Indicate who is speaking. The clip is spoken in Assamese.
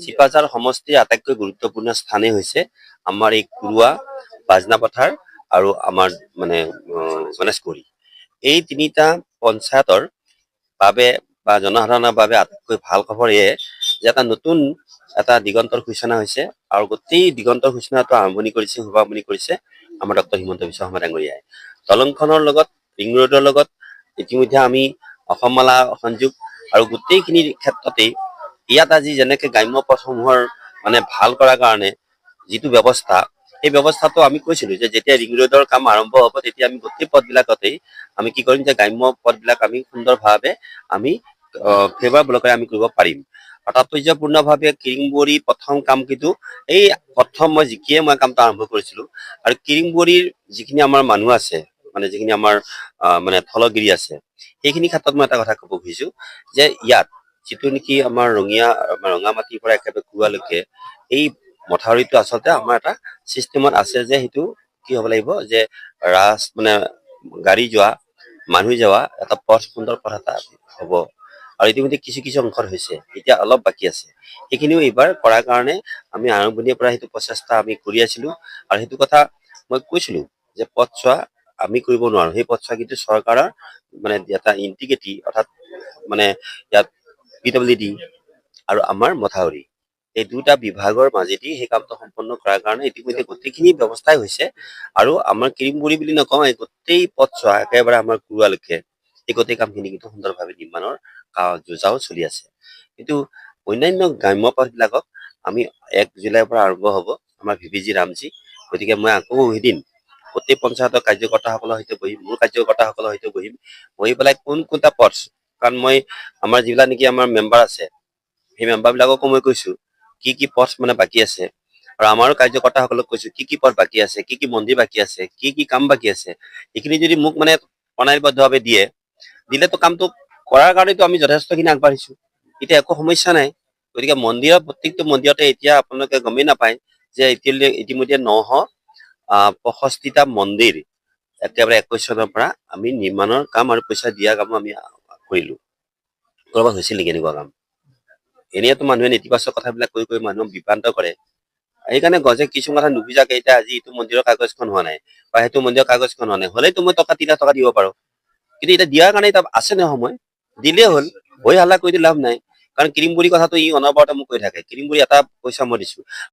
Speaker 1: চিপাঝাৰ সমষ্টিৰ আটাইতকৈ গুৰুত্বপূৰ্ণ স্থানেই হৈছে আমাৰ এই কুৰুৱা, বাজনা পথাৰ আৰু আমাৰ মানে গণেশগুৰি। এই তিনিটা পঞ্চায়তৰ বাবে বা জনসাধাৰণৰ বাবে আটাইতকৈ ভাল খবৰ এয়ে যে এটা দিগন্তৰ সূচনা হৈছে আৰু গোটেই দিগন্তৰ সূচনাটো আৰম্ভণি কৰিছে, শুভাৰম্ভণি কৰিছে আমাৰ ডক্টৰ হিমন্ত বিশ্ব শৰ্মা ডাঙৰীয়াই। দলংখনৰ লগত ৰিং ৰোডৰ লগত ইতিমধ্যে আমি অসমমালা সংযোগ আৰু গোটেইখিনি ক্ষেত্ৰতেই ইয়াত আজি যেনেকে গ্ৰাম্য পথসমূহৰ মানে ভাল কৰাৰ কাৰণে যিটো ব্যৱস্থা, এই ব্যৱস্থাটো আমি কৈছিলো যে যেতিয়া ৰিং ৰোডৰ কাম আৰম্ভ হ'ব তেতিয়া আমি গোটেই পথবিলাকতেই আমি কি কৰিম যে গ্ৰাম্য পথবিলাক আমি সুন্দৰভাৱে আমি ফেভাৰ ব্লকেৰে আমি কৰিব পাৰিম। তাৎপৰ্যপূৰ্ণভাৱে কিৰিংবৰী প্ৰথম কাম কিন্তু এই প্ৰথম মই জিকিয়ে মই কামটো আৰম্ভ কৰিছিলো আৰু কিৰিংবৰীৰ যিখিনি আমাৰ মানুহ আছে মানে যিখিনি আমাৰ মানে থলগিৰি আছে সেইখিনি ক্ষেত্ৰত মই এটা কথা ক'ব খুজিছো যে ইয়াত যিটো নেকি আমাৰ ৰঙামাটিৰ পৰা একেবাৰে কুৰুৱালৈকে এই মথাউৰিটো আচলতে আমাৰ এটা চিষ্টেমত আছে যে সেইটো কি হ'ব লাগিব যে মানে গাড়ী যোৱা মানুহ যোৱা এটা পথ সুন্দৰ পথ এটা হ'ব আৰু ইতিমধ্যে কিছু কিছু অংশত হৈছে, এতিয়া অলপ বাকী আছে। সেইখিনিও এইবাৰ কৰাৰ কাৰণে আমি আৰম্ভণিৰ পৰা সেইটো প্ৰচেষ্টা আমি কৰি আছিলো আৰু সেইটো কথা মই কৈছিলো যে পথছোৱা আমি কৰিব নোৱাৰো, সেই পথছোৱা কিন্তু চৰকাৰৰ মানে এটা ইণ্টিগ্ৰিটি অৰ্থাৎ মানে ইয়াত PWD আৰু আমাৰ মথাউৰি এই দুটা বিভাগৰ মাজেদি সেই কামটো সম্পন্ন কৰাৰ কাৰণে ইতিমধ্যে গোটেইখিনি ব্যৱস্থাই হৈছে আৰু আমাৰ কিৰিংবৰী বুলি নকওঁ, এই গোটেই পথছোৱা একেবাৰে আমাৰ কুৰুৱালৈকে এই গোটেই কামখিনি কিন্তু সুন্দৰভাৱে নিৰ্মাণৰ যোজাও চলি আছে। কিন্তু অন্যান্য গ্ৰাম্য পথবিলাকক আমি 1 জুলাইৰ পৰা আৰম্ভ হ'ব আমাৰ VVG ৰামজী। গতিকে মই আকৌ এদিন গোটেই পঞ্চায়তৰ কাৰ্যকৰ্তাসকলৰ সৈতে বহিম, মোৰ কাৰ্যকৰ্তাসকলৰ সৈতে বহি পেলাই কোনটা পথ, কাৰণ মই আমাৰ যিবিলাক নেকি আমাৰ মেম্বাৰ আছে সেই মেম্বাৰবিলাককো মই কৈছো কি কি পথ মানে বাকী আছে আৰু আমাৰো কাৰ্যকৰ্তাসকলক কৈছো কি কি পথ বাকী আছে, কি কি মন্দিৰ বাকী আছে, কি কি কাম বাকী আছে, এইখিনি যদি মোক মানে প্ৰণালীবদ্ধভাৱে দিলেতো কামটো কৰাৰ কাৰণেতো আমি যথেষ্টখিনি আগবাঢ়িছো, এতিয়া একো সমস্যা নাই। গতিকে মন্দিৰৰ প্ৰত্যেকটো মন্দিৰতে এতিয়া আপোনালোকে গমেই নাপায় যে ইতিমধ্যে 965টা মন্দিৰ একেবাৰে 21 চনৰ পৰা আমি নিৰ্মাণৰ কাম আৰু পইচা দিয়া কামো আমি কৰিলো। কৰবাত হৈছিল নেকি এনেকুৱা কাম? এনেইতো মানুহে নেতিবাচক কথাবিলাক কৈ মানুহক বিভ্ৰান্ত কৰে। সেইকাৰণে গজে কিছুমান কথা নুবুজাকে এতিয়া আজি এইটো মন্দিৰৰ কাগজখন হোৱা নাই বা সেইটো মন্দিৰৰ কাগজখন হোৱা নাই, হ'লেতো মই 3 লাখ টকা দিব পাৰো, কিন্তু এতিয়া দিয়াৰ কাৰণে এতিয়া আছে ন সময়, দিলেই হ'ল, হৈ হাল্লা কৰি লাভ নাই। কাৰণ কিৰিংবৰী কথাটো ই অনবৰতে মোক কৈ থাকে, কিৰিংবৰী এটা পইচা মই দিছো